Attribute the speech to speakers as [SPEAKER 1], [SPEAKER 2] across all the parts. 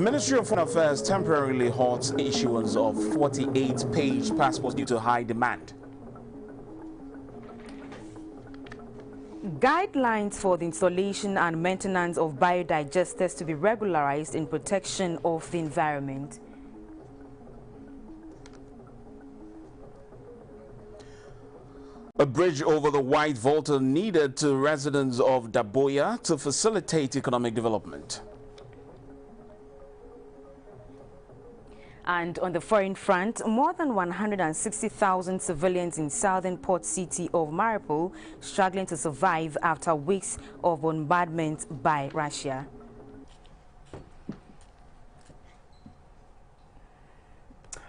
[SPEAKER 1] Ministry of Foreign Affairs temporarily halts issuance of 48-page passports due to high demand.
[SPEAKER 2] Guidelines for the installation and maintenance of biodigesters to be regularized in protection of the environment.
[SPEAKER 1] A bridge over the White Volta needed to residents of Daboya to facilitate economic development.
[SPEAKER 2] And on the foreign front, more than 160,000 civilians in southern port city of Mariupol struggling to survive after weeks of bombardment by Russia.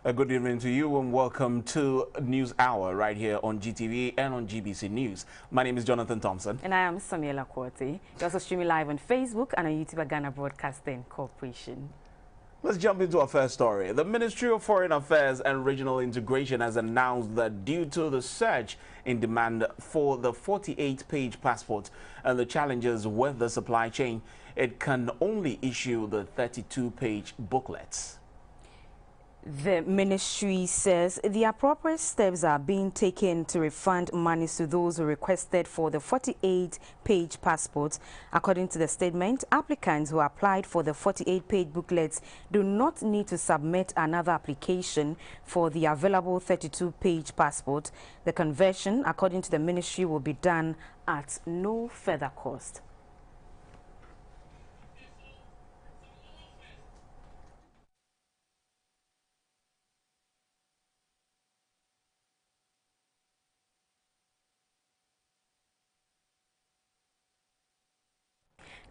[SPEAKER 1] A good evening to you and welcome to News Hour right here on GTV and on GBC News. My name is Jonathan Thompson.
[SPEAKER 2] And I am Samuela Kwoti. You're also streaming live on Facebook and on YouTube at Ghana Broadcasting Corporation.
[SPEAKER 1] Let's jump into our first story. The Ministry of Foreign Affairs and Regional Integration has announced that due to the surge in demand for the 48-page passport and the challenges with the supply chain, it can only issue the 32-page booklets.
[SPEAKER 2] The ministry says the appropriate steps are being taken to refund monies to those who requested for the 48-page passports. According to the statement, applicants who applied for the 48-page booklets do not need to submit another application for the available 32-page passport. The conversion, according to the ministry, will be done at no further cost.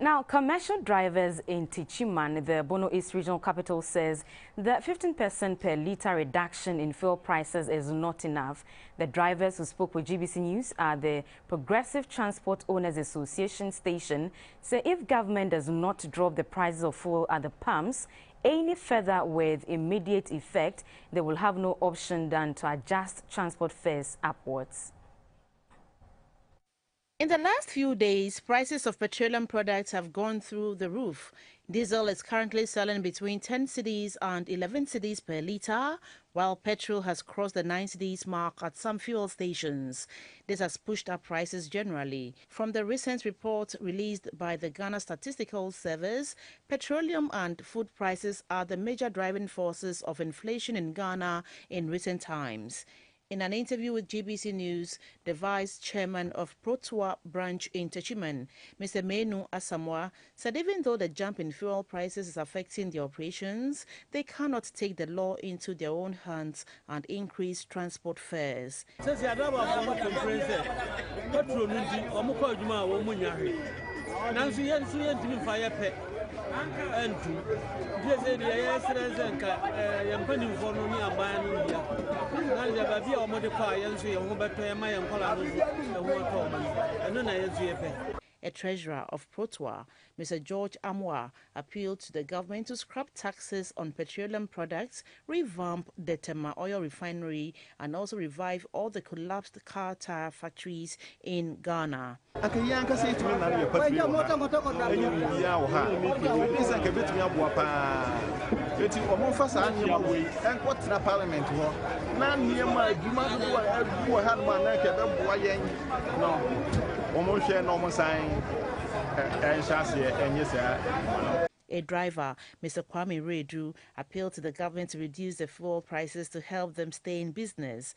[SPEAKER 2] Now, commercial drivers in Techiman, the Bono East regional capital, says that 15% per litre reduction in fuel prices is not enough. The drivers who spoke with GBC News at the Progressive Transport Owners Association station say if government does not drop the prices of fuel at the pumps any further with immediate effect, they will have no option than to adjust transport fares upwards.
[SPEAKER 3] In the last few days, prices of petroleum products have gone through the roof. Diesel is currently selling between 10 cedis and 11 cedis per litre, while petrol has crossed the 9 cedis mark at some fuel stations. This has pushed up prices generally. From the recent report released by the Ghana Statistical Service, petroleum and food prices are the major driving forces of inflation in Ghana in recent times. In an interview with GBC News, the vice chairman of Protua branch in Techiman, Mr. Menu Asamoah, said even though the jump in fuel prices is affecting their operations, they cannot take the law into their own hands and increase transport fares. A treasurer of Protua, Mr. George Amwa, appealed to the government to scrap taxes on petroleum products, revamp the Tema oil refinery, and also revive all the collapsed car tire factories in Ghana. A driver, Mr. Kwame Redu, appealed to the government to reduce the fuel prices to help them stay in business.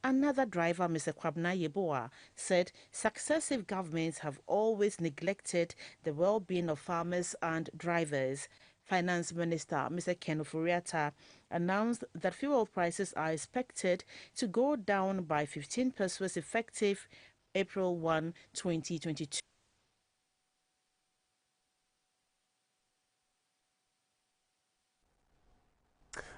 [SPEAKER 3] Another driver, Mr. Kwabna Yeboah, said successive governments have always neglected the well-being of farmers and drivers. Finance Minister Mr. Ken Oforiatta announced that fuel prices are expected to go down by 15 pesos effective April 1, 2022.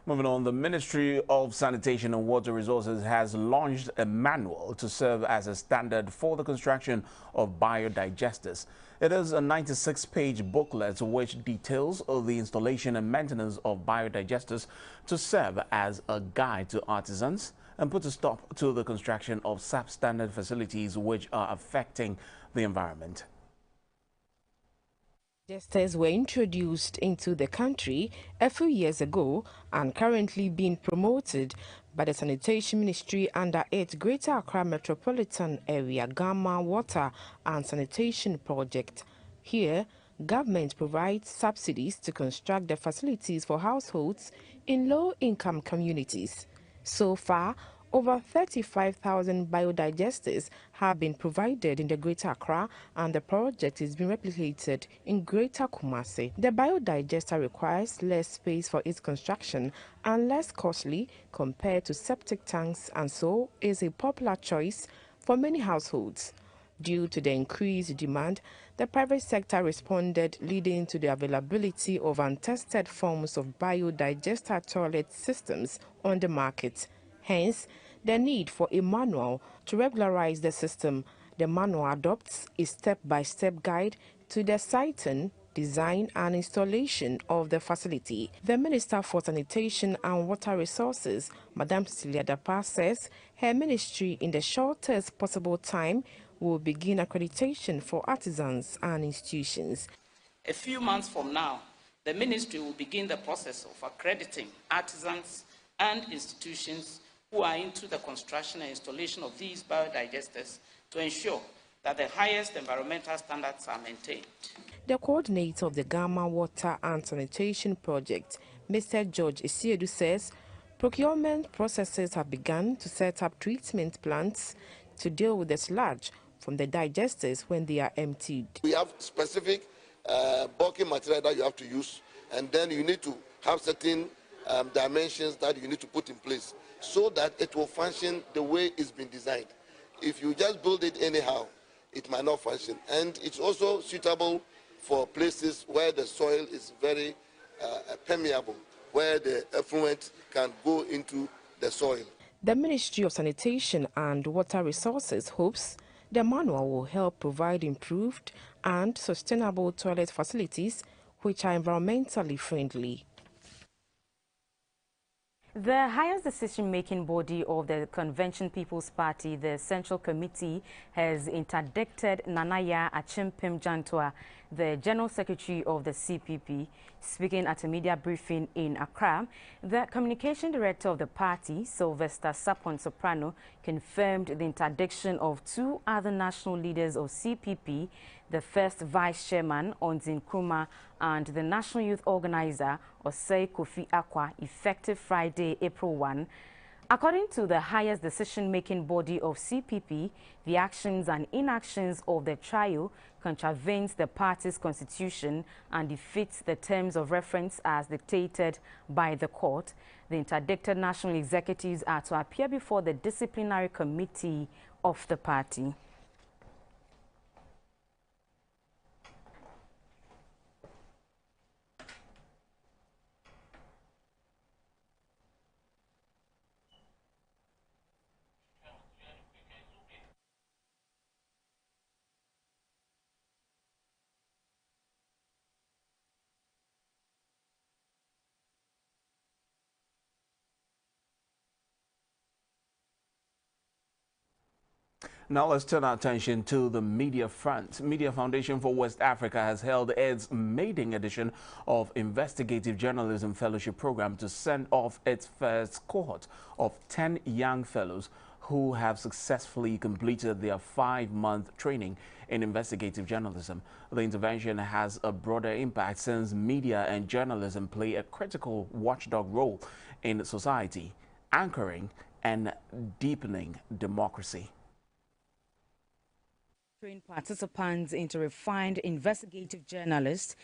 [SPEAKER 1] Moving on, the Ministry of Sanitation and Water Resources has launched a manual to serve as a standard for the construction of biodigesters. It is a 96-page booklet which details the installation and maintenance of biodigesters to serve as a guide to artisans and put a stop to the construction of substandard facilities which are affecting the environment.
[SPEAKER 4] Digesters were introduced into the country a few years ago and currently being promoted by the Sanitation Ministry under its Greater Accra Metropolitan Area Gamma Water and Sanitation Project. Here, government provides subsidies to construct the facilities for households in low-income communities. So far, over 35,000 biodigesters have been provided in the Greater Accra, and the project is being replicated in Greater Kumasi. The biodigester requires less space for its construction and less costly compared to septic tanks, and so is a popular choice for many households. Due to the increased demand, the private sector responded, leading to the availability of untested forms of biodigester toilet systems on the market. Hence, the need for a manual to regularize the system. The manual adopts a step-by-step guide to the siting, design and installation of the facility. The Minister for Sanitation and Water Resources, Madam Cecilia Dapa, says her ministry in the shortest possible time will begin accreditation for artisans and institutions.
[SPEAKER 5] A few months from now, the ministry will begin the process of accrediting artisans and institutions who are into the construction and installation of these biodigesters to ensure that the highest environmental standards are maintained.
[SPEAKER 4] The coordinator of the Gamma Water and Sanitation Project, Mr. George Isiedu, says procurement processes have begun to set up treatment plants to deal with the sludge from the digesters when they are emptied.
[SPEAKER 6] We have specific bulking material that you have to use, and then you need to have certain dimensions that you need to put in place so that it will function the way it's been designed. If you just build it anyhow, it might not function. And it's also suitable for places where the soil is very permeable, where the effluent can go into the soil.
[SPEAKER 4] The Ministry of Sanitation and Water Resources hopes the manual will help provide improved and sustainable toilet facilities which are environmentally friendly.
[SPEAKER 2] The highest decision-making body of the Convention People's Party, the Central Committee, has interdicted Nanaya Achimpim Jantua, the General Secretary of the CPP. Speaking at a media briefing in Accra, the Communication Director of the party, Sylvester Sapon Soprano, confirmed the interdiction of two other national leaders of CPP, the first Vice Chairman, Onzin Nkrumah, and the National Youth Organizer, Osei Kofi Akwa, effective Friday, April 1. According to the highest decision-making body of CPP, the actions and inactions of the trio contravenes the party's constitution and defeats the terms of reference as dictated by the court. The interdicted national executives are to appear before the disciplinary committee of the party.
[SPEAKER 1] Now let's turn our attention to the media front. Media Foundation for West Africa has held its maiden edition of Investigative Journalism Fellowship Program to send off its first cohort of 10 young fellows who have successfully completed their 5-month training in investigative journalism. The intervention has a broader impact since media and journalism play a critical watchdog role in society, anchoring and deepening democracy.
[SPEAKER 2] Train participants into refined investigative journalists.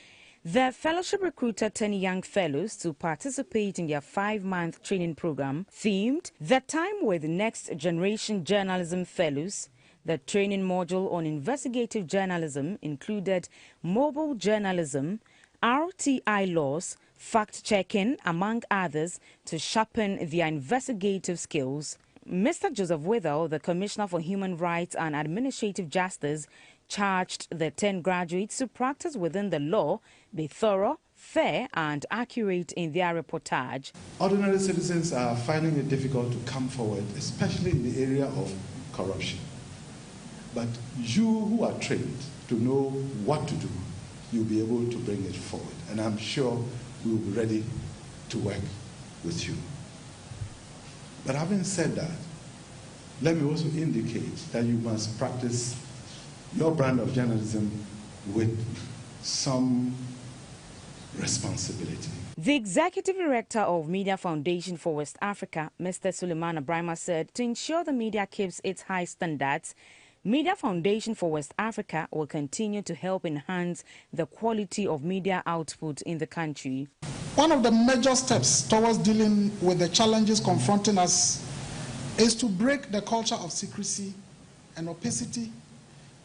[SPEAKER 2] The fellowship recruited 10 young fellows to participate in their 5-month training program themed The Time with Next Generation Journalism Fellows. The training module on investigative journalism included mobile journalism, RTI laws, fact-checking, among others, to sharpen their investigative skills. Mr. Joseph Withell, the Commissioner for Human Rights and Administrative Justice, charged the 10 graduates to practice within the law, be thorough, fair and accurate in their reportage.
[SPEAKER 7] Ordinary citizens are finding it difficult to come forward, especially in the area of corruption. But you who are trained to know what to do, you'll be able to bring it forward. And I'm sure we will be ready to work with you. But having said that, let me also indicate that you must practice your brand of journalism with some responsibility.
[SPEAKER 2] The Executive Director of Media Foundation for West Africa, Mr. Suleiman Abrahima, said to ensure the media keeps its high standards, Media Foundation for West Africa will continue to help enhance the quality of media output in the country.
[SPEAKER 8] One of the major steps towards dealing with the challenges confronting us is to break the culture of secrecy and opacity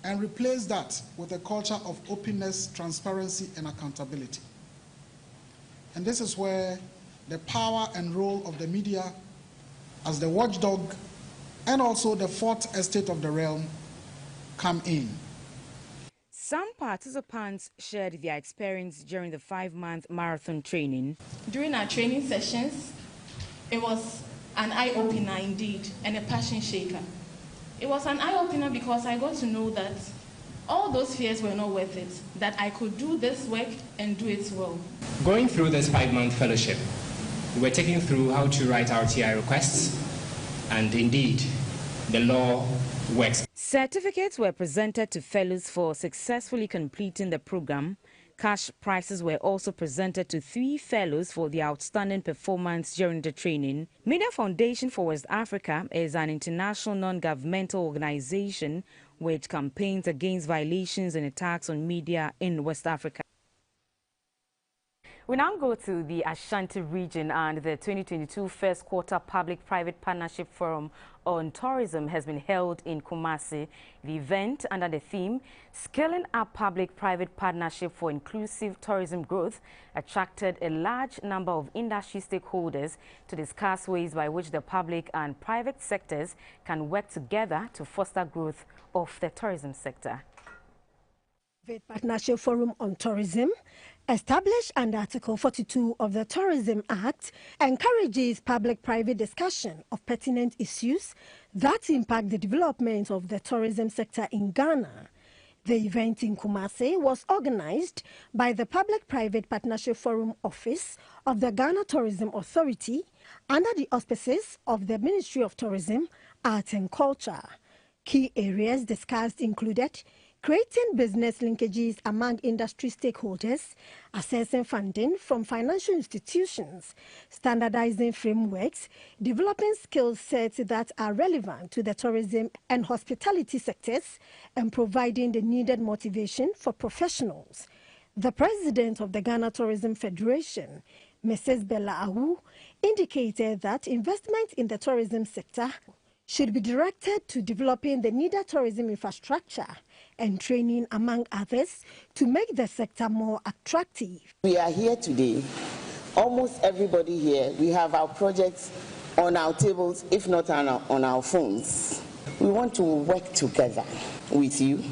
[SPEAKER 8] and replace that with a culture of openness, transparency, and accountability. And this is where the power and role of the media as the watchdog and also the fourth estate of the realm come in.
[SPEAKER 2] Some participants shared their experience during the 5-month marathon training.
[SPEAKER 9] During our training sessions, it was an eye-opener indeed and a passion shaker. It was an eye-opener because I got to know that all those fears were not worth it, that I could do this work and do it well.
[SPEAKER 10] Going through this 5-month fellowship, we were taken through how to write our TI requests, and indeed, the law works.
[SPEAKER 2] Certificates were presented to fellows for successfully completing the program. Cash prizes were also presented to 3 fellows for their outstanding performance during the training. Media Foundation for West Africa is an international non-governmental organization which campaigns against violations and attacks on media in West Africa. We now go to the Ashanti region, and the 2022 First Quarter Public-Private Partnership Forum on Tourism has been held in Kumasi. The event, under the theme Scaling Up Public-Private Partnership for Inclusive Tourism Growth, attracted a large number of industry stakeholders to discuss ways by which the public and private sectors can work together to foster growth of the tourism sector.
[SPEAKER 11] The Partnership Forum on Tourism, established under Article 42 of the Tourism Act, encourages public-private discussion of pertinent issues that impact the development of the tourism sector in Ghana. The event in Kumasi was organized by the Public-Private Partnership Forum Office of the Ghana Tourism Authority under the auspices of the Ministry of Tourism, Art and Culture. Key areas discussed included creating business linkages among industry stakeholders, assessing funding from financial institutions, standardizing frameworks, developing skill sets that are relevant to the tourism and hospitality sectors, and providing the needed motivation for professionals. The president of the Ghana Tourism Federation, Mrs. Bella Awu, indicated that investment in the tourism sector should be directed to developing the needed tourism infrastructure and training, among others, to make the sector more attractive.
[SPEAKER 12] We are here today. Almost everybody here, we have our projects on our tables, if not on our phones. We want to work together with you.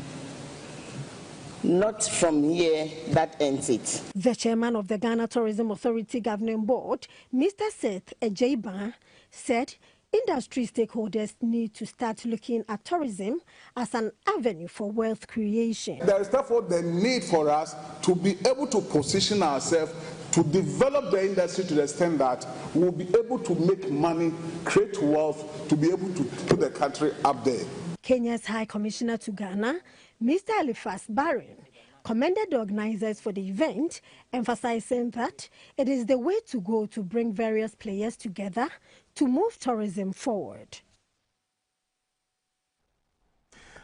[SPEAKER 12] Not from here, that ends it.
[SPEAKER 11] The chairman of the Ghana Tourism Authority Governing Board, Mr. Seth Ejaiba, said industry stakeholders need to start looking at tourism as an avenue for wealth creation.
[SPEAKER 13] There is therefore the need for us to be able to position ourselves to develop the industry to the extent that we will be able to make money, create wealth, to be able to put the country up there.
[SPEAKER 11] Kenya's High Commissioner to Ghana, Mr. Alifas Barin, commended the organizers for the event, emphasizing that it is the way to go to bring various players together to move tourism forward.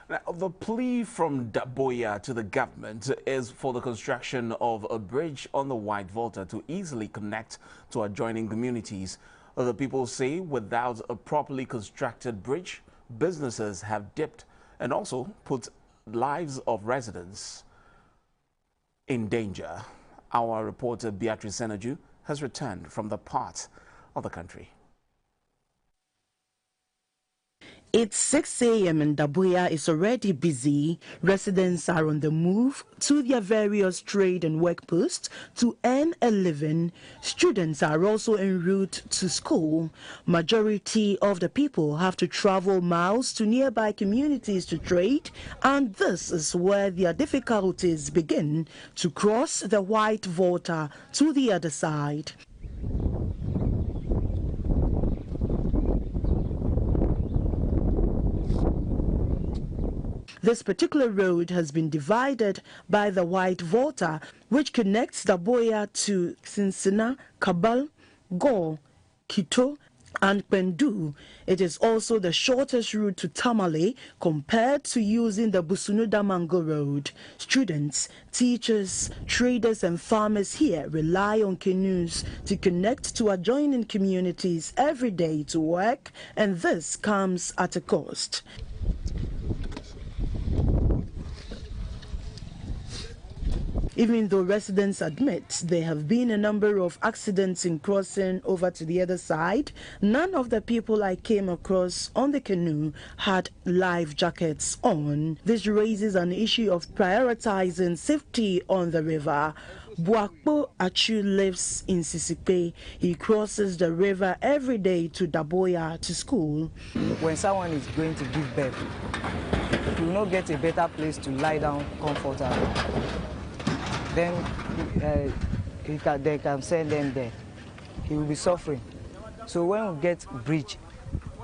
[SPEAKER 1] Now, the plea from Daboya to the government is for the construction of a bridge on the White Volta to easily connect to adjoining communities. The people say without a properly constructed bridge, businesses have dipped and also put lives of residents in danger. Our reporter Beatrice Senaju has returned from the part of the country.
[SPEAKER 14] It's 6 a.m. and Dabuya is already busy. Residents are on the move to their various trade and work posts to earn a living. Students are also en route to school. Majority of the people have to travel miles to nearby communities to trade, and this is where their difficulties begin to cross the white water to the other side. This particular road has been divided by the white water, which connects Dabuya to Sinsina, Kabal, Go, Kito, and Pendu. It is also the shortest route to Tamale compared to using the Busunu-Damango road. Students, teachers, traders and farmers here rely on canoes to connect to adjoining communities every day to work, and this comes at a cost. Even though residents admit there have been a number of accidents in crossing over to the other side, none of the people I came across on the canoe had life jackets on. This raises an issue of prioritizing safety on the river. Buakpo Achu lives in Sisipe. He crosses the river every day to Dabuya to school.
[SPEAKER 15] When someone is going to give birth, you will not get a better place to lie down comfortably. Then they can send them there. He will be suffering. So when we get bridge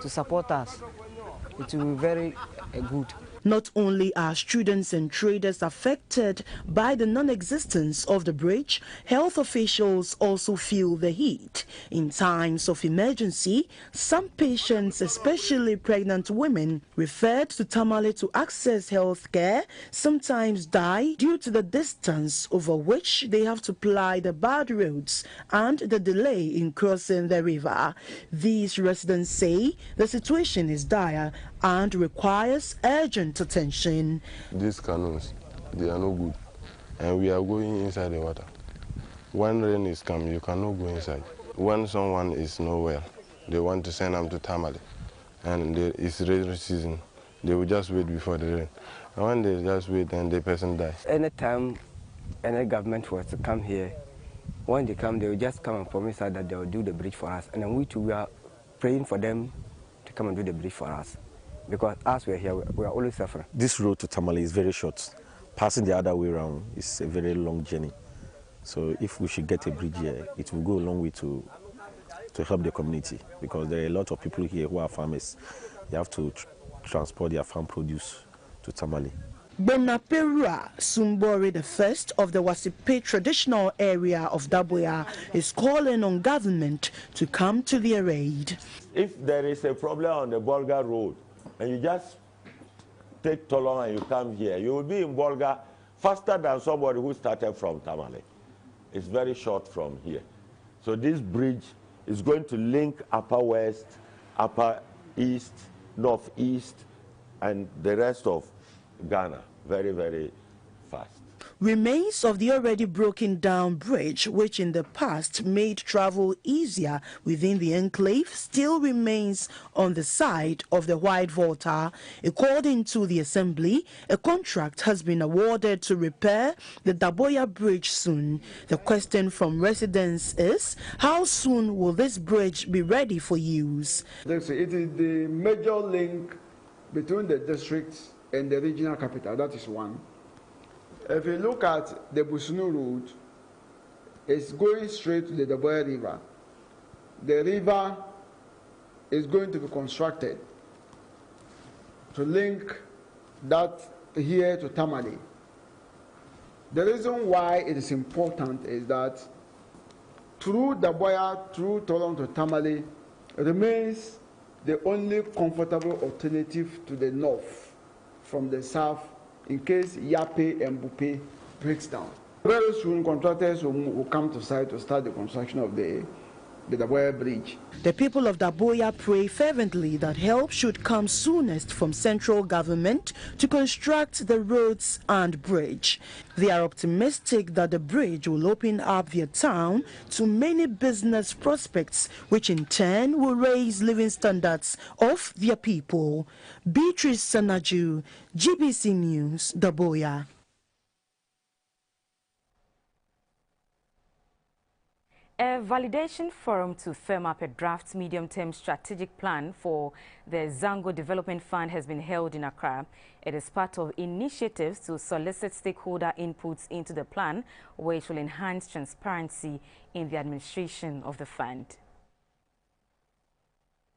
[SPEAKER 15] to support us, it will be very good.
[SPEAKER 14] Not only are students and traders affected by the non-existence of the bridge, health officials also feel the heat. In times of emergency, some patients, especially pregnant women, referred to Tamale to access health care, sometimes die due to the distance over which they have to ply the bad roads and the delay in crossing the river. These residents say the situation is dire and requires urgent attention.
[SPEAKER 16] These canoes, they are no good, and we are going inside the water. When rain is coming, you cannot go inside. When someone is nowhere, they want to send them to Tamale, and it's rainy season. They will just wait before the rain. And when they just wait, and the person dies.
[SPEAKER 17] Anytime any government was to come here, when they come, they will just come and promise us that they will do the bridge for us. And then we are praying for them to come and do the bridge for us. Because as we're here, we are always suffering.
[SPEAKER 18] This road to Tamale is very short. Passing the other way around is a very long journey. So if we should get a bridge here, it will go a long way to help the community, because there are a lot of people here who are farmers. They have to transport their farm produce to Tamale.
[SPEAKER 14] Benaperua Sumbori, the first of the Wasipe traditional area of Dabuya, is calling on government to come to their aid.
[SPEAKER 19] If there is a problem on the Bolga road, and you just take Tolong and you come here, you will be in Bolga faster than somebody who started from Tamale. It's very short from here. So this bridge is going to link Upper West, Upper East, Northeast, and the rest of Ghana very, very fast.
[SPEAKER 14] Remains of the already broken down bridge, which in the past made travel easier within the enclave, still remains on the side of the white water. According to the assembly, a contract has been awarded to repair the Dabuya bridge soon. The question from residents is, how soon will this bridge be ready for use?
[SPEAKER 20] It is the major link between the districts and the regional capital. That is one. If you look at the Busunu route, it's going straight to the Dabuya River. The river is going to be constructed to link that here to Tamale. The reason why it is important is that through Dabuya, through Tolong to Tamale, remains the only comfortable alternative to the north from the south, in case Yape and Bupe breaks down. Very soon, contractors will come to site to start the construction of the the Daboya Bridge.
[SPEAKER 14] The people of Daboya pray fervently that help should come soonest from central government to construct the roads and bridge. They are optimistic that the bridge will open up their town to many business prospects, which in turn will raise living standards of their people. Beatrice Sanaju, GBC News, Daboya.
[SPEAKER 2] A validation forum to firm up a draft medium-term strategic plan for the Zongo Development Fund has been held in Accra. It is part of initiatives to solicit stakeholder inputs into the plan, which will enhance transparency in the administration of the fund.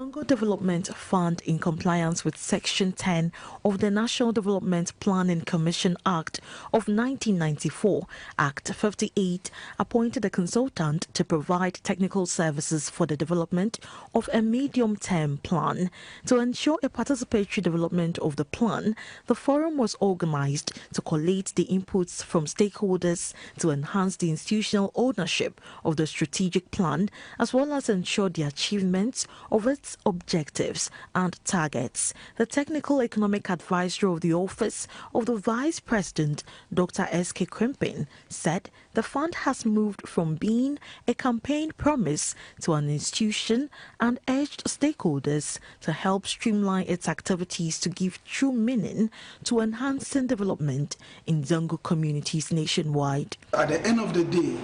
[SPEAKER 21] Zongo Development Fund, in compliance with Section 10 of the National Development Planning Commission Act of 1994, Act 58, appointed a consultant to provide technical services for the development of a medium-term plan. To ensure a participatory development of the plan, the forum was organized to collate the inputs from stakeholders to enhance the institutional ownership of the strategic plan, as well as ensure the achievements of its objectives and targets. The Technical Economic Advisor of the Office of the Vice President, Dr. S.K. Crimpin, said the fund has moved from being a campaign promise to an institution and urged stakeholders to help streamline its activities to give true meaning to enhancing development in Zongo communities nationwide.
[SPEAKER 8] At the end of the day,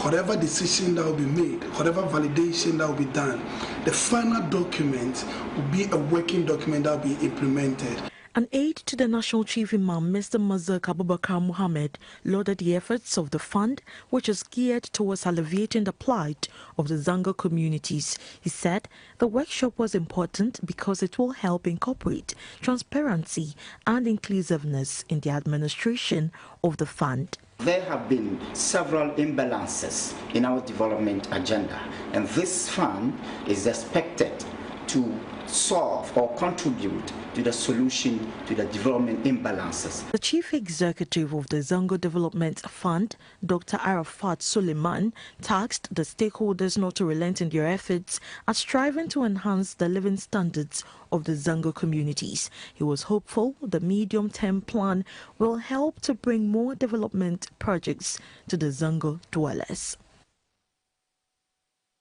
[SPEAKER 8] whatever decision that will be made, whatever validation that will be done, the final document will be a working document that will be implemented.
[SPEAKER 21] An aide to the National Chief Imam, Mr. Mazak Abubakar Muhammad, lauded the efforts of the fund, which is geared towards alleviating the plight of the Zongo communities. He said the workshop was important because it will help incorporate transparency and inclusiveness in the administration of the fund.
[SPEAKER 22] There have been several imbalances in our development agenda, and this fund is expected to solve or contribute to the solution to the development imbalances.
[SPEAKER 21] The Chief Executive of the Zongo Development Fund, Dr. Arafat Suleiman, tasked the stakeholders not to relent in their efforts at striving to enhance the living standards of the Zongo communities. He was hopeful the medium-term plan will help to bring more development projects to the Zongo dwellers.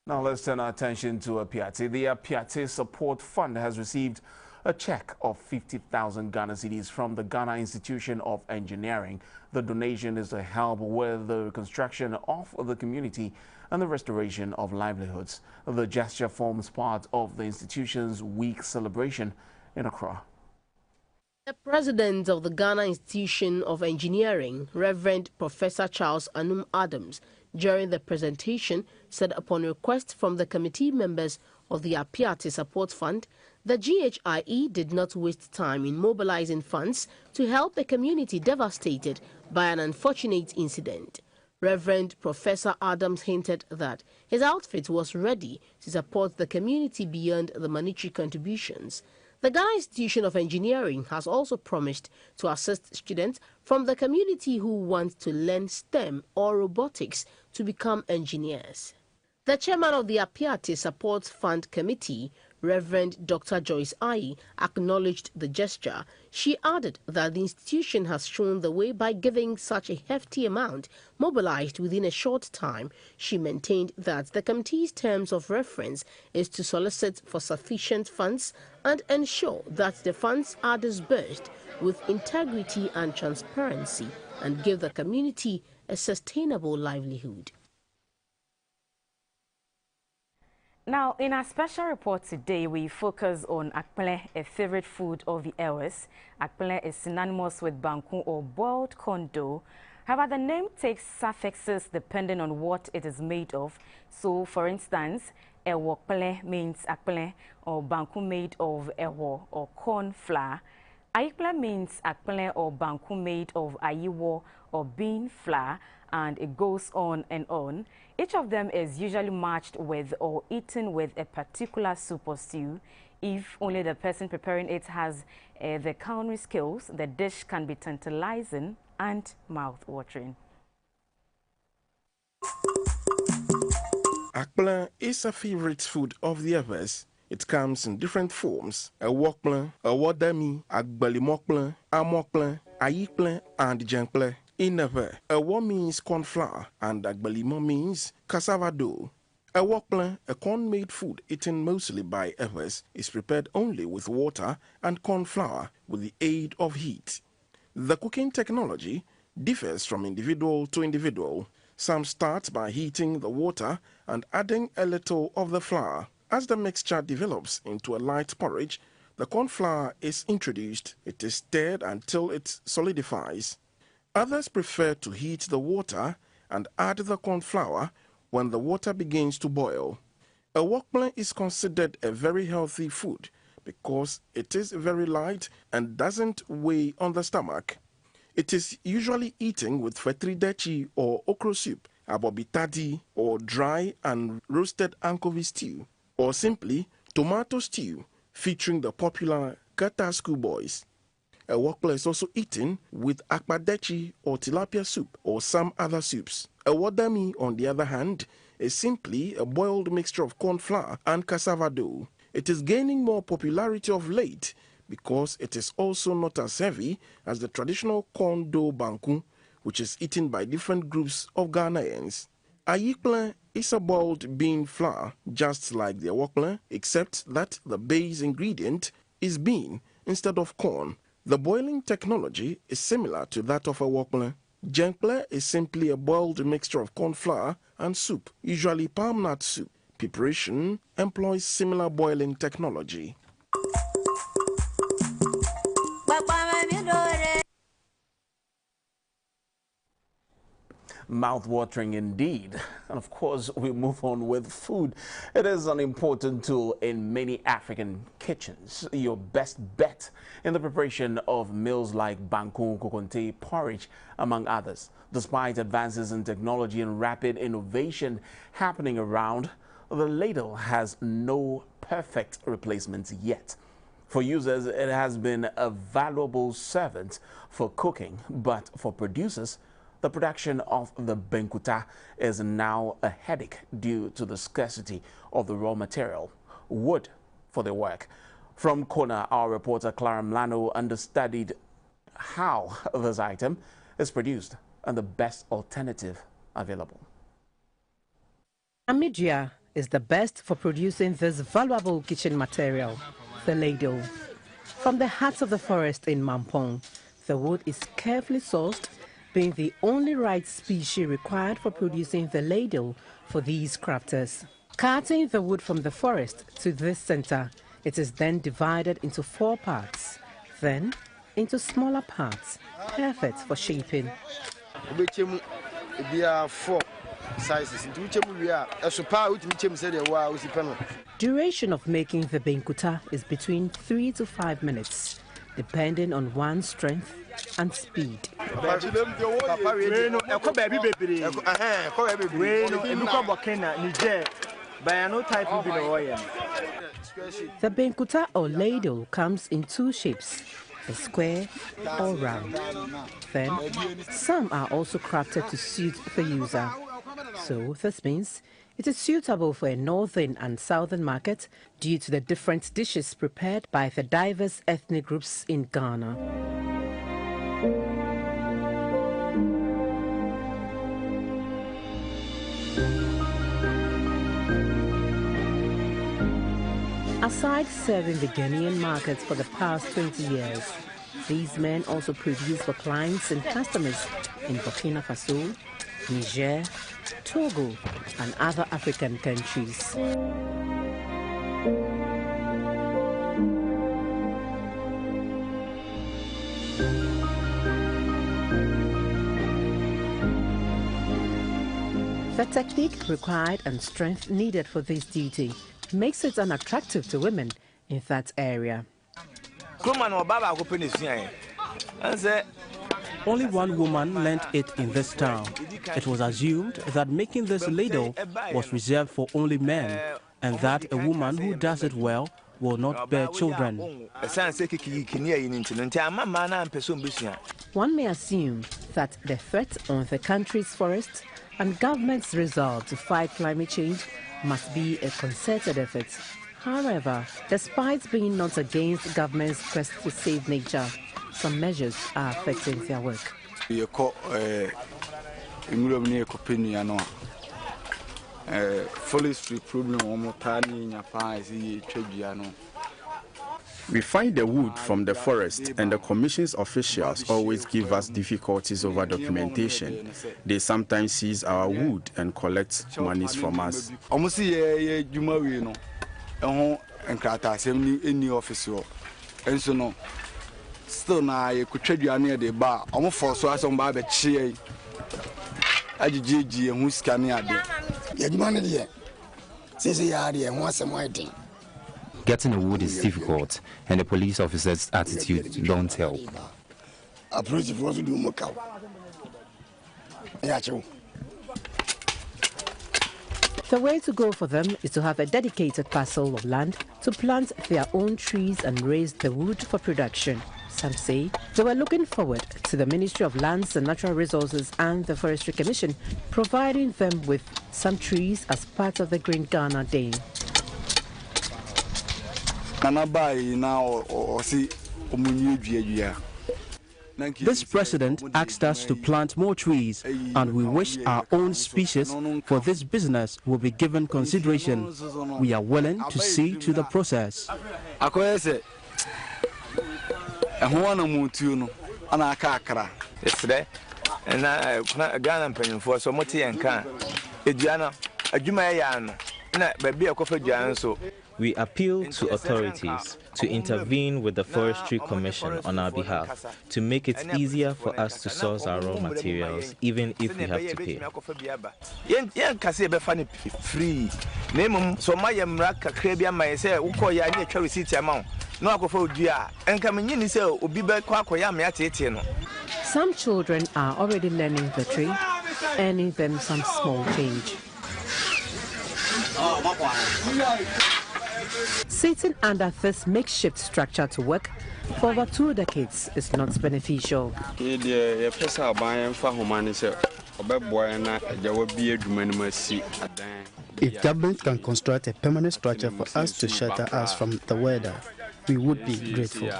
[SPEAKER 1] Now let's turn our attention to Apiati. The Apiati Support Fund has received a check of 50,000 Ghana cedis from the Ghana Institution of Engineering. The donation is to help with the reconstruction of the community and the restoration of livelihoods. The gesture forms part of the institution's week celebration in Accra.
[SPEAKER 23] The president of the Ghana Institution of Engineering, Reverend Professor Charles Anum Adams, during the presentation, said upon request from the committee members of the Apiati Support Fund, the GHIE did not waste time in mobilizing funds to help a community devastated by an unfortunate incident. Reverend Professor Adams hinted that his outfit was ready to support the community beyond the monetary contributions. The Ghana Institution of Engineering has also promised to assist students from the community who want to learn STEM or robotics to become engineers. The chairman of the Apiati Support Fund Committee, Reverend Dr. Joyce Ayi, acknowledged the gesture. She added that the institution has shown the way by giving such a hefty amount mobilized within a short time. She maintained that the committee's terms of reference is to solicit for sufficient funds and ensure that the funds are disbursed with integrity and transparency and give the community a sustainable livelihood.
[SPEAKER 2] Now, in our special report today, we focus on akpele, a favorite food of the Ewes. Akpele is synonymous with banku or boiled corn dough. However, the name takes suffixes depending on what it is made of. So, for instance, ewo kpele means akpele, or banku made of ewo or corn flour. Ayikpele means akpele or banku made of ayiwo or bean flour, and it goes on and on. Each of them is usually matched with or eaten with a particular soup or stew. If only the person preparing it has the culinary skills, the dish can be tantalizing and mouth-watering.
[SPEAKER 3] Akplen is a favorite food of the Evers. It comes in different forms: a wokplen, a wadami, agbalimokplen, amokplen, ayikplen, and jenkplen. In Ever, a wa means corn flour and agbalimo means cassava dough. A wokplen, a corn-made food eaten mostly by Evers, is prepared only with water and corn flour with the aid of heat. The cooking technology differs from individual to individual. Some start by heating the water and adding a little of the flour. As the mixture develops into a light porridge, the corn flour is introduced. It is stirred until it solidifies. Others prefer to heat the water and add the corn flour when the water begins to boil. A wokplen is considered a very healthy food because it is very light and doesn't weigh on the stomach. It is usually eaten with fetridechi or okra soup, abobitadi, or dry and roasted anchovy stew, or simply tomato stew featuring the popular Kata schoolboys. A wokplen is also eaten with akpadechi or tilapia soup or some other soups. A wadami, on the other hand, is simply a boiled mixture of corn flour and cassava dough. It is gaining more popularity of late because it is also not as heavy as the traditional corn dough banku, which is eaten by different groups of Ghanaians. Ayikplen is a boiled bean flour, just like the wokplen, except that the base ingredient is bean instead of corn. The boiling technology is similar to that of a wokplen. Jenkplen is simply a boiled mixture of corn flour and soup, usually palm nut soup. Preparation employs similar boiling technology.
[SPEAKER 1] Mouth-watering indeed. And of course, we move on with food. It is an important tool in many African kitchens. Your best bet in the preparation of meals like banku, kokonte, porridge, among others. Despite advances in technology and rapid innovation happening around, the ladle has no perfect replacement yet. For users, it has been a valuable servant for cooking, but for producers, the production of the benkuta is now a headache due to the scarcity of the raw material, wood, for their work. From Kona, our reporter Clara Mlano understudied how this item is produced and the best alternative available.
[SPEAKER 5] Amidria is the best for producing this valuable kitchen material, the ladle. From the heart of the forest in Mampong, the wood is carefully sourced, being the only right species required for producing the ladle for these crafters. Cutting the wood from the forest to this center, it is then divided into 4 parts, then into smaller parts, perfect for shaping.
[SPEAKER 6] There are 4 sizes.
[SPEAKER 5] Duration of making the benkuta is between 3 to 5 minutes, depending on one's strength and speed. The benkuta or ladle comes in 2 shapes, a square or round. Then, some are also crafted to suit the user. So this means it is suitable for a northern and southern market due to the different dishes prepared by the diverse ethnic groups in Ghana. Aside serving the Ghanaian markets for the past 20 years, these men also produce for clients and customers in Burkina Faso, Niger, Togo, and other African countries. The technique required and strength needed for this duty makes it unattractive to women in that area.
[SPEAKER 24] Only one woman learned it in this town. It was assumed that making this ladle was reserved for only men, and that a woman who does it well will not bear children.
[SPEAKER 5] One may assume that the threat on the country's forests and government's resolve to fight climate change must be a concerted effort. However, despite being not against government's quest to save nature, some measures are affecting their work.
[SPEAKER 20] Forestry problem
[SPEAKER 3] We find the wood from the forest, and the commission's officials always give us difficulties over documentation. They sometimes seize our wood and collect monies from us.
[SPEAKER 20] Still now you could trade you near the bar. I'm for so as on by the chair. Ajiji and who's scanning at the says he had here once a waiting.
[SPEAKER 4] Getting a wood is difficult, and the police officer's attitude don't help.
[SPEAKER 7] Approach for to do Macau.
[SPEAKER 5] The way to go for them is to have a dedicated parcel of land to plant their own trees and raise the wood for production. Some say they were looking forward to the Ministry of Lands and Natural Resources and the Forestry Commission providing them with some trees as part of the Green Ghana Day.
[SPEAKER 24] This president asked us to plant more trees, and we wish our own species for this business will be given consideration. We are willing to see to the process.
[SPEAKER 9] We appeal to authorities to intervene with the Forestry Commission on our behalf to make it easier for us to source our raw materials, even if we have to pay.
[SPEAKER 5] Some children are already learning the trade, earning them some small change. Sitting under this makeshift structure to work for over 2 decades is not beneficial.
[SPEAKER 10] If
[SPEAKER 25] government can construct a permanent structure for us to shelter us from the weather, we would be grateful.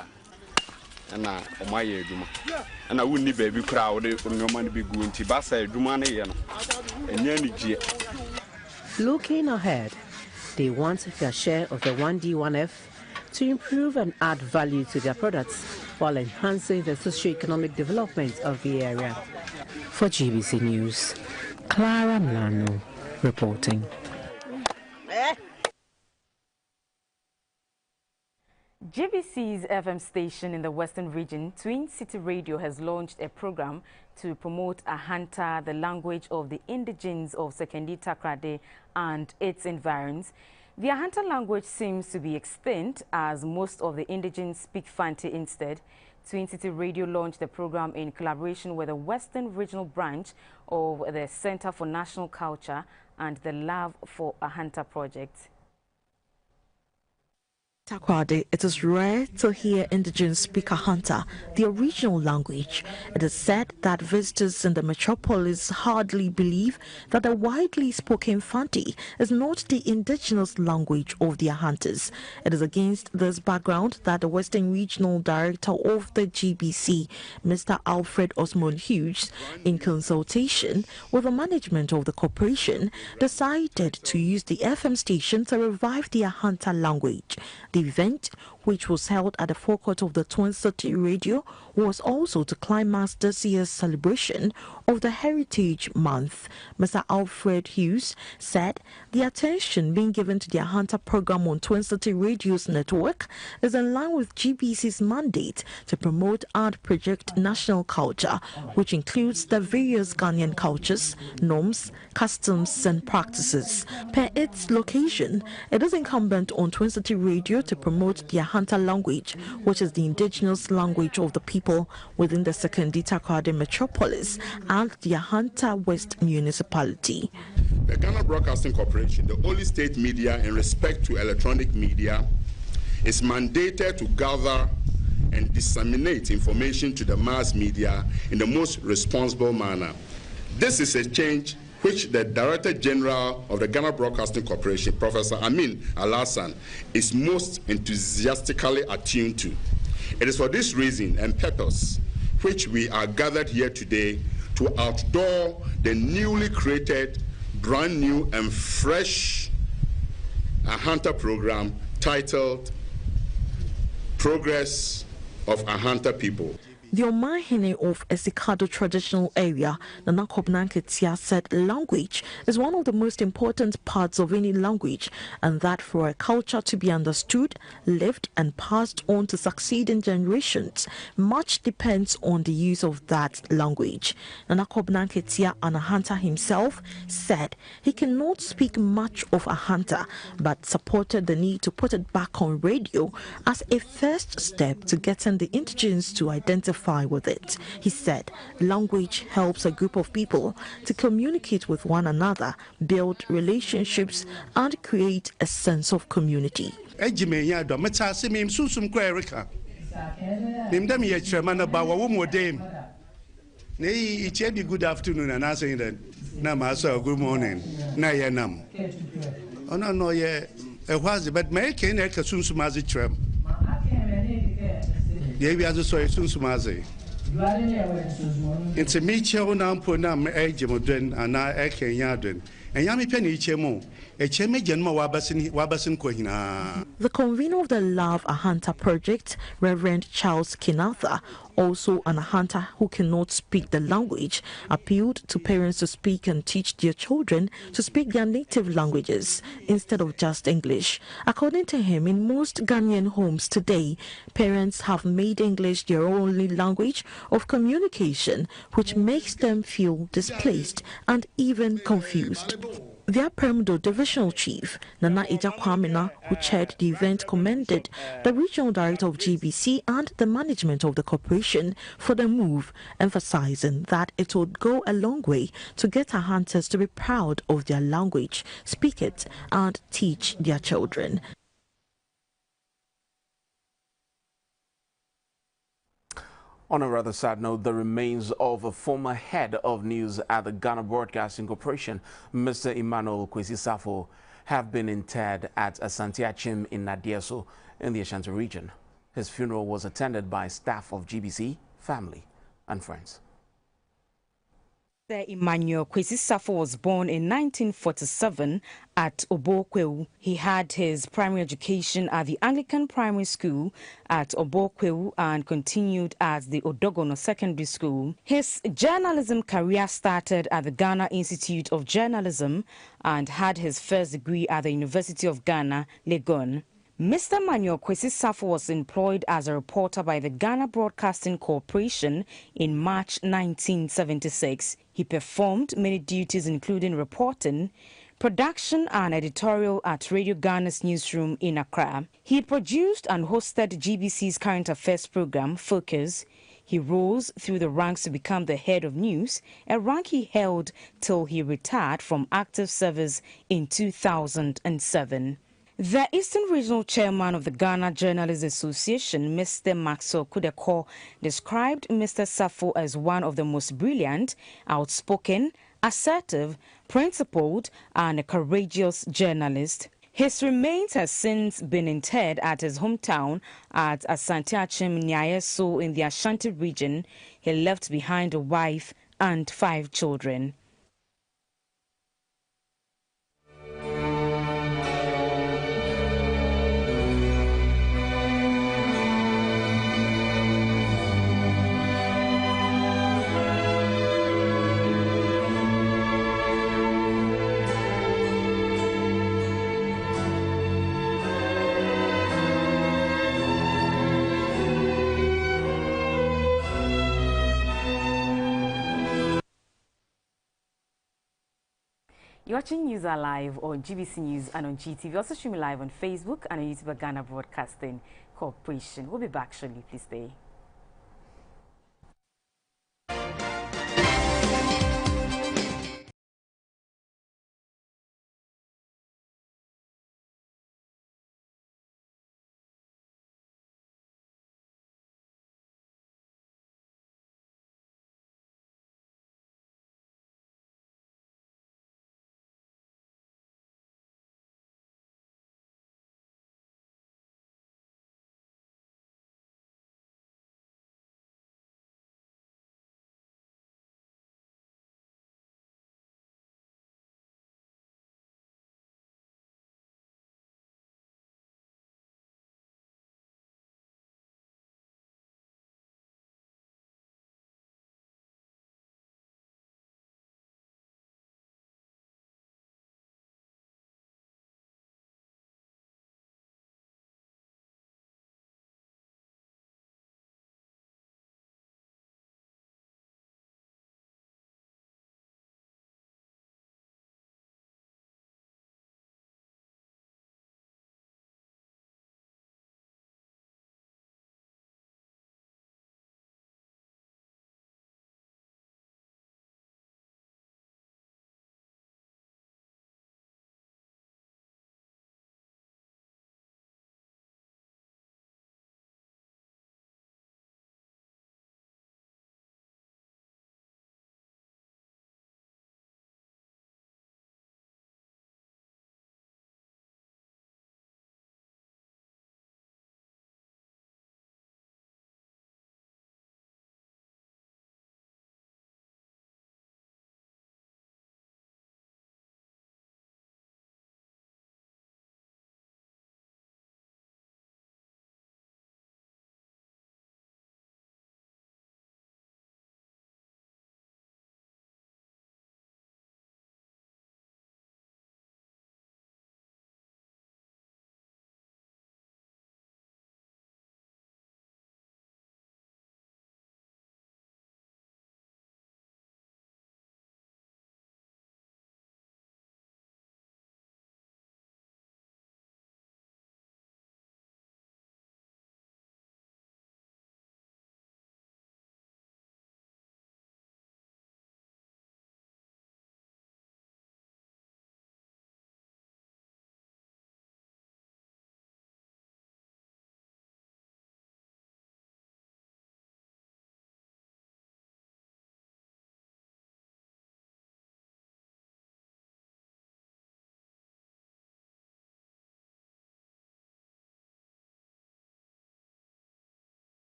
[SPEAKER 25] Looking ahead, they want their share of the 1D1F to improve and add value to their products while enhancing the socio-economic development of the area. For GBC News, Clara Mlano reporting.
[SPEAKER 2] GBC's FM station in the Western region, Twin City Radio, has launched a program to promote Ahanta, the language of the indigenes of Sekondi Takoradi and its environs. The Ahanta language seems to be extinct as most of the indigenes speak Fanti instead. Twin City Radio launched the program in collaboration with the Western Regional Branch of the Center for National Culture and the Love for Ahanta project.
[SPEAKER 21] Takoradi, it is rare to hear indigenes speak Ahanta, the original language. It is said that visitors in the metropolis hardly believe that the widely spoken Fanti is not the indigenous language of the Ahantas. It is against this background that the Western Regional Director of the GBC, Mr. Alfred Osmond Hughes, in consultation with the management of the corporation, decided to use the FM station to revive the Ahanta language. The event, which was held at the forecourt of the Twin City Radio, was also to climax this year's celebration of the Heritage Month. Mr. Alfred Hughes said the attention being given to the Ahanta program on Twin City Radio's network is in line with GBC's mandate to promote and project national culture, which includes the various Ghanaian cultures, norms, customs and practices. Per its location, it is incumbent on Twin City Radio to promote the Ahanta language, which is the indigenous language of the people within the Sekondi Takoradi metropolis and the Ahanta West municipality.
[SPEAKER 26] The Ghana Broadcasting Corporation, the only state media in respect to electronic media, is mandated to gather and disseminate information to the mass media in the most responsible manner. This is a change which the Director General of the Ghana Broadcasting Corporation, Professor Amin Alassane, is most enthusiastically attuned to. It is for this reason and purpose which we are gathered here today to outdoor the newly created, brand new and fresh Ahanta program titled Progress of Ahanta People.
[SPEAKER 21] The Omahene of Esikado traditional area, Nana Kobnanketia, said language is one of the most important parts of any language, and that for a culture to be understood, lived and passed on to succeeding generations, much depends on the use of that language. Nana Kobnanketia, an Ahanta himself, said he cannot speak much of Ahanta, but supported the need to put it back on radio as a first step to getting the indigenes to identify with it. He said language helps a group of people to communicate with one another, build relationships, and create a sense of community.
[SPEAKER 10] Good afternoon and I say that Namasa, good morning. Nayanam. Oh no, yeah, it was but making a Kasunsumazi tram. Maybe as a soy Sunsumazi. It's a Micho Nampunam Ejimodren and I Eke Yadren. And Yami Penny Chemo, a Chemajan Wabasin Kohina.
[SPEAKER 21] The convener of the Love Ahanta project, Reverend Charles Kinatha, also an Ahanta who cannot speak the language, appealed to parents to speak and teach their children to speak their native languages instead of just English. According to him, in most Ghanaian homes today, parents have made English their only language of communication, which makes them feel displaced and even confused. The Permdo Divisional Chief, Nana Ija Kwamina, who chaired the event, commended the Regional Director of GBC and the management of the corporation for the move, emphasizing that it would go a long way to get our hunters to be proud of their language, speak it, and teach their children.
[SPEAKER 1] On a rather sad note, the remains of a former head of news at the Ghana Broadcasting Corporation, Mr. Emmanuel Kwesi Safo, have been interred at Asante Achim in Nadieso in the Ashanti region. His funeral was attended by staff of GBC, family, and friends.
[SPEAKER 2] Mr. Emmanuel Kwesi Safo was born in 1947 at Obokweu. He had his primary education at the Anglican Primary School at Obokweu and continued at the Odogono Secondary School. His journalism career started at the Ghana Institute of Journalism and had his first degree at the University of Ghana, Legon. Mr. Emmanuel Kwesi Safo was employed as a reporter by the Ghana Broadcasting Corporation in March 1976. He performed many duties including reporting, production and editorial at Radio Ghana's newsroom in Accra. He produced and hosted GBC's current affairs program, Focus. He rose through the ranks to become the head of news, a rank he held till he retired from active service in 2007. The Eastern Regional Chairman of the Ghana Journalists Association, Mr. Maxwell Kudeko, described Mr. Safo as one of the most brilliant, outspoken, assertive, principled, and a courageous journalist. His remains has since been interred at his hometown at Asante Achim Nyayeso in the Ashanti region. He left behind a wife and 5 children. You're watching News Are Live on GBC News and on GTV. Also streaming live on Facebook and on YouTube at Ghana Broadcasting Corporation. We'll be back shortly. Please stay.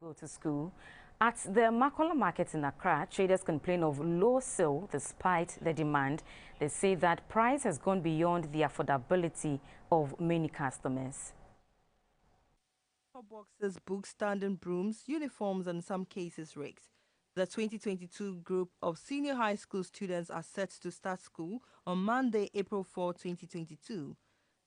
[SPEAKER 2] Go to school. At the Makola market in Accra, traders complain of low sale despite the demand. They say that price has gone beyond the affordability of many customers.
[SPEAKER 11] Boxes, books, standing brooms, uniforms, and in some cases rakes. The 2022 group of senior high school students are set to start school on Monday, April 4, 2022.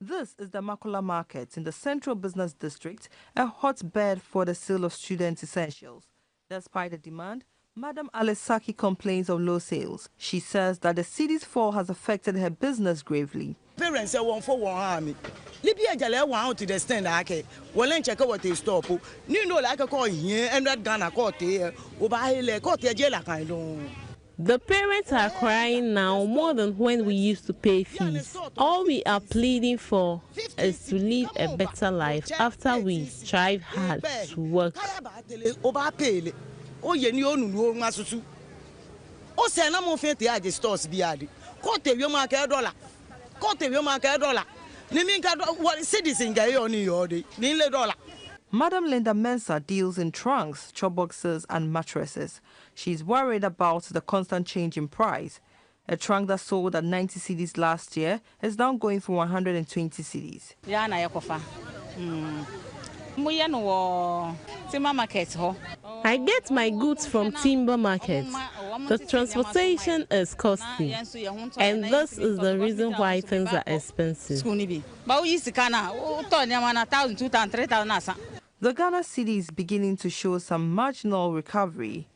[SPEAKER 11] This is the Makola Market in the Central Business District, a hotbed for the sale of student essentials. Despite the demand, Madam Alesaki complains of low sales. She says that the city's fall has affected her business gravely.
[SPEAKER 12] Parents say one for one army. Libya jale one to the stand ake. Well, check what they stop. You know, like a call here and that Ghana court here. Ubahile court jela kind of.
[SPEAKER 13] The parents are crying now more than when we used to pay fees. All we are pleading for is to live a better life after we strive hard to work.
[SPEAKER 12] Oh, you know, Masusu. Oh, say, I'm on faint the stores biadi. Court your market dollar. Court your market dollar. Niminka, what citizen guy on your day? Nile dollar.
[SPEAKER 11] Madam Linda Mensah deals in trunks, chop boxes, and mattresses. She's worried about the constant change in price. A trunk that sold at 90 cedis last year is now going for 120 cedis.
[SPEAKER 13] I get my goods from timber market. The transportation is costly, and this is the reason why things are expensive.
[SPEAKER 11] The Ghana cedi is beginning to show some marginal recovery.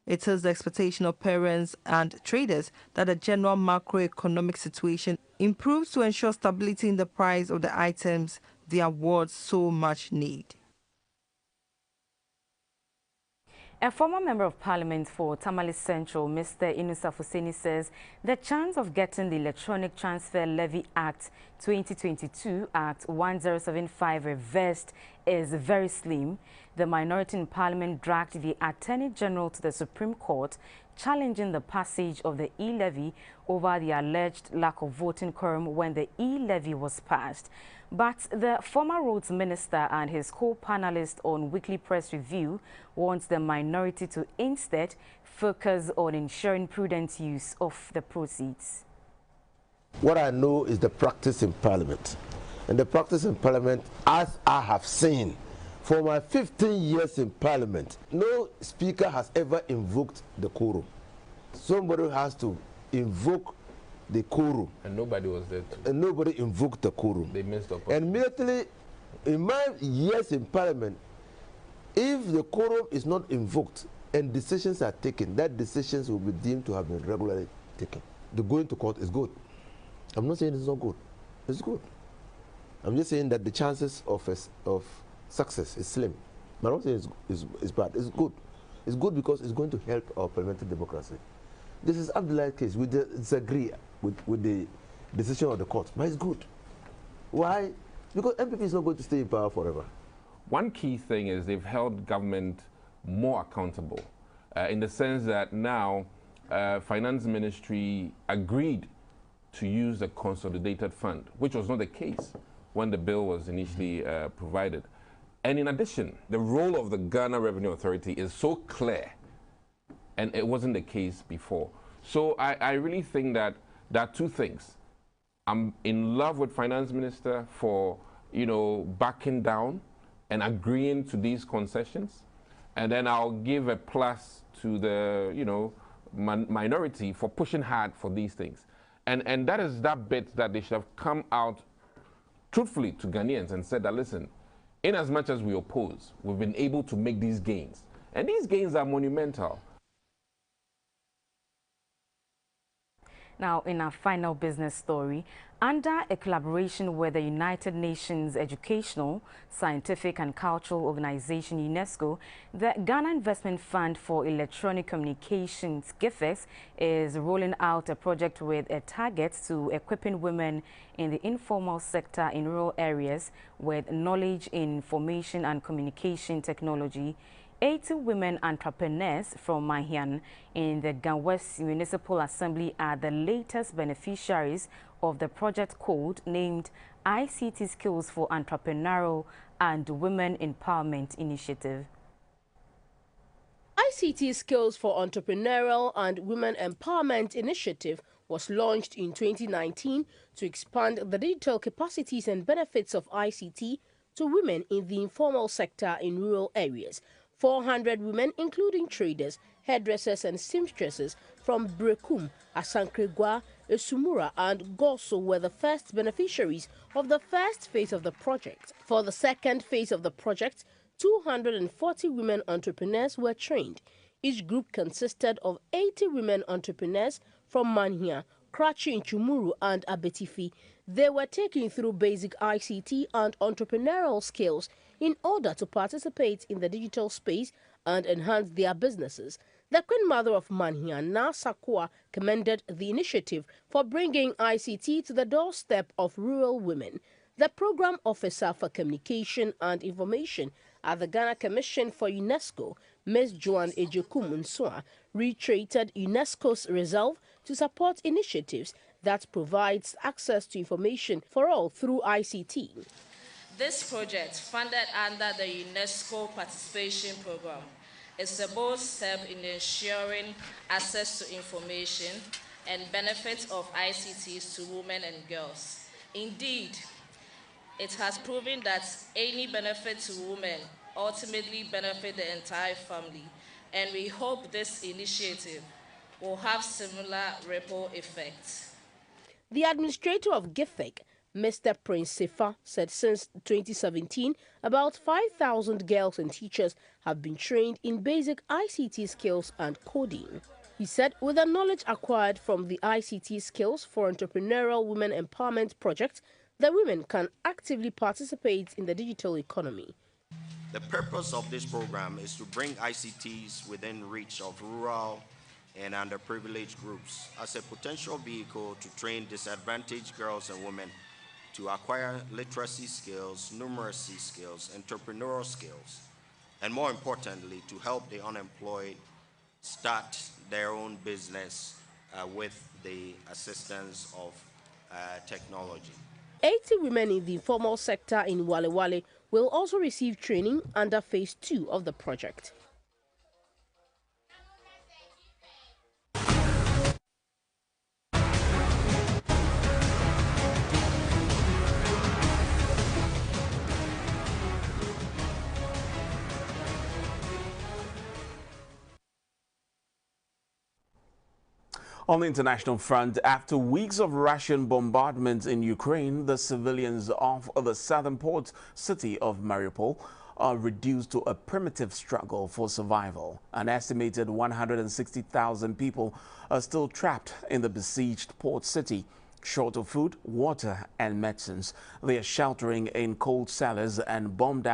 [SPEAKER 11] It is the expectation of parents and traders that the general macroeconomic situation improves to ensure stability in the price of the items the awards so much need.
[SPEAKER 2] A former member of parliament for Tamale Central, Mr. Inusa Fuseni, says the chance of getting the Electronic Transfer Levy Act 2022 Act 1075 reversed is very slim. The minority in parliament dragged the Attorney General to the Supreme Court, challenging the passage of the e-levy over the alleged lack of voting quorum when the e-levy was passed. But the former roads minister and his co-panelist on Weekly Press Review wants the minority to instead focus on ensuring prudent use of the proceeds.
[SPEAKER 15] What I know is the practice in Parliament. And the practice in Parliament, as I have seen, for my 15 years in Parliament, no speaker has ever invoked the quorum. Somebody has to invoke the quorum.
[SPEAKER 16] And nobody was there too.
[SPEAKER 15] And nobody invoked the quorum.
[SPEAKER 16] They missed the
[SPEAKER 15] And immediately, in my years in Parliament, if the quorum is not invoked and decisions are taken, that decisions will be deemed to have been regularly taken. The going to court is good. I'm not saying it's not good. It's good. I'm just saying that the chances of success is slim. I'm not saying it's bad. It's good. It's good because it's going to help our parliamentary democracy. This is Abdullah's case. We disagree with the decision of the court, but it's good. Why? Because MPP is not going to stay in power forever.
[SPEAKER 16] One key thing is they've held government more accountable in the sense that now Finance Ministry agreed to use the consolidated fund, which was not the case when the bill was initially provided. And in addition, the role of the Ghana Revenue Authority is so clear, and it wasn't the case before. So I really think that there are two things. I'm in love with Finance Minister for, backing down and agreeing to these concessions. And then I'll give a plus to the, minority for pushing hard for these things. And that is that bit that they should have come out truthfully to Ghanaians and said that, listen, in as much as we oppose, we've been able to make these gains. And these gains are monumental.
[SPEAKER 2] Now, in our final business story, under a collaboration with the United Nations Educational, Scientific and Cultural Organization, UNESCO, the Ghana Investment Fund for Electronic Communications, GIFEX, is rolling out a project with a target to equipping women in the informal sector in rural areas with knowledge in information and communication technology. 80 women entrepreneurs from Mahian in the Ganwes Municipal Assembly are the latest beneficiaries of the project code named ICT Skills for Entrepreneurial and Women Empowerment Initiative.
[SPEAKER 23] ICT Skills for Entrepreneurial and Women Empowerment Initiative was launched in 2019 to expand the digital capacities and benefits of ICT to women in the informal sector in rural areas. 400 women, including traders, hairdressers and seamstresses from Brekum, Asankregwa, Esumura and Goso were the first beneficiaries of the first phase of the project. For the second phase of the project, 240 women entrepreneurs were trained. Each group consisted of 80 women entrepreneurs from Manhia, Krachi, Chumuru and Abetifi. They were taken through basic ICT and entrepreneurial skills in order to participate in the digital space and enhance their businesses. The Queen Mother of Manhia, Na Sakwa, commended the initiative for bringing ICT to the doorstep of rural women. The Program Officer for Communication and Information at the Ghana Commission for UNESCO, Ms. Joan Ejokum Nsua, reiterated UNESCO's resolve to support initiatives that provides access to information for all through ICT.
[SPEAKER 8] This project, funded under the UNESCO Participation Program, is a bold step in ensuring access to information and benefits of ICTs to women and girls. Indeed, it has proven that any benefit to women ultimately benefit the entire family, and we hope this initiative will have similar ripple effects.
[SPEAKER 23] The administrator of GIFIC, Mr. Prince Sefa, said since 2017, about 5,000 girls and teachers have been trained in basic ICT skills and coding. He said with the knowledge acquired from the ICT Skills for Entrepreneurial Women Empowerment Project, the women can actively participate in the digital economy.
[SPEAKER 14] The purpose of this program is to bring ICTs within reach of rural and underprivileged groups as a potential vehicle to train disadvantaged girls and women to acquire literacy skills, numeracy skills, entrepreneurial skills, and more importantly, to help the unemployed start their own business with the assistance of technology.
[SPEAKER 23] 80 women in the informal sector in Wale Wale will also receive training under Phase 2 of the project.
[SPEAKER 1] On the international front, after weeks of Russian bombardments in Ukraine, the civilians of the southern port city of Mariupol are reduced to a primitive struggle for survival. An estimated 160,000 people are still trapped in the besieged port city, short of food, water and medicines. They are sheltering in cold cellars and bombed out